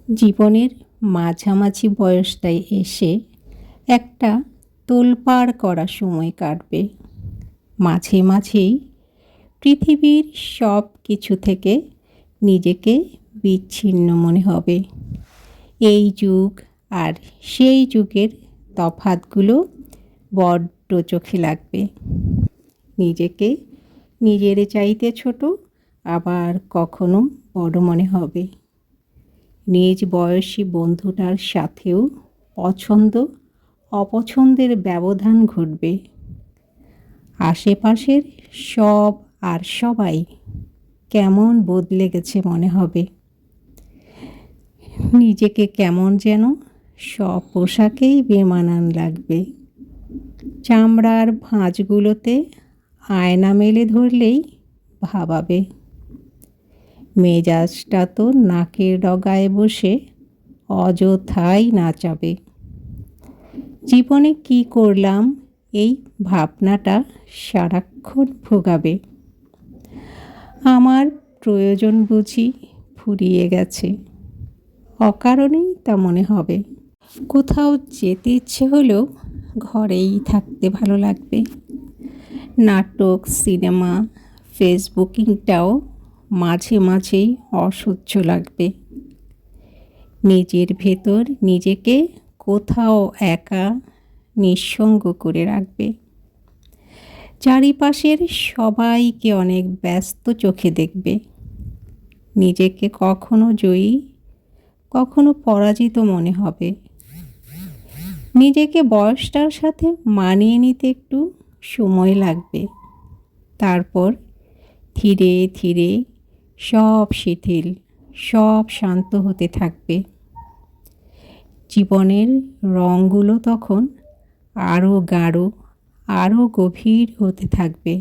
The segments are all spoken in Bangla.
জীবনের মাঝামাঝি বয়সটায় এসে একটা তোলপাড় করা সময় কাটবে। মাঝে মাঝেই পৃথিবীর সব কিছু থেকে নিজেকে বিচ্ছিন্ন মনে হবে। এই যুগ আর সেই যুগের তফাতগুলো বড্ড চোখে লাগবে। নিজেকে নিজের চাইতে ছোট, আবার কখনো বড় মনে হবে। নিজ বয়সী বন্ধুটার সাথেও পছন্দ অপছন্দের ব্যবধান ঘটবে। আশেপাশের সব আর সবাই কেমন বদলে গেছে মনে হবে। নিজেকে কেমন যেন সব পোশাকেই বেমানান লাগবে। চামড়ার ভাঁজগুলোতে আয়না মেলে ধরলেই ভাবাবে। মেজাজটা তো নাকের ডগায় বসে অযথাই নাচাবে। জীবনে কি করলাম এই ভাবনাটা সারাক্ষণ ভোগাবে। আমার প্রয়োজন বুঝি ফুরিয়ে গেছে, অকারণেই তা মনে হবে। কোথাও যেতে ইচ্ছে হলেও ঘরেই থাকতে ভালো লাগবে। নাটক, সিনেমা, ফেসবুকিংটাও মাঝে মাঝেই অসহ্য লাগবে। নিজের ভেতর নিজেকে কোথাও একা নিঃসঙ্গ করে রাখবে। চারিপাশের সবাইকে অনেক ব্যস্ত চোখে দেখবে। নিজেকে কখনো জয়ী, কখনো পরাজিত মনে হবে। নিজেকে বয়সটার সাথে মানিয়ে নিতে একটু সময় লাগবে। তারপর ধীরে ধীরে সব শিথিল, সব শান্ত হতে থাকবে। জীবনের রঙগুলো তখন আরও গাঢ়, আরও গভীর হতে থাকবে।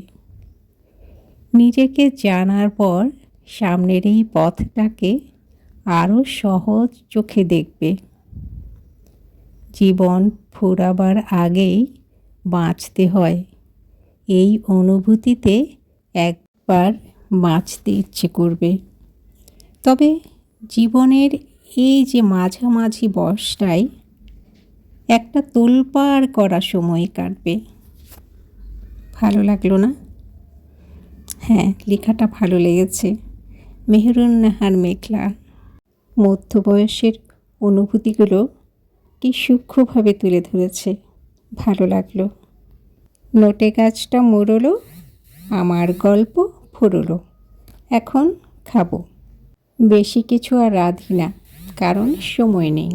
নিজেকে জানার পর সামনের এই পথটাকে আরও সহজ চোখে দেখবে। জীবন ফুরাবার আগেই বাঁচতে হয়, এই অনুভূতিতে একবার বাঁচতে ইচ্ছে করবে। তবে জীবনের এই যে মাঝামাঝি বয়সটায় একটা তোলপাড় করা সময় কাটবে। ভালো লাগলো না? হ্যাঁ, লেখাটা ভালো লেগেছে। মেহেরুন্নেহার মেঘলা মধ্যবয়সের অনুভূতিগুলো কি সূক্ষ্মভাবে তুলে ধরেছে। ভালো লাগলো। নোটে গাছটা মুড়লো, আমার গল্প ফুরলো। এখন খাবো। বেশি কিছু আর রাঁধি না, কারণ সময় নেই।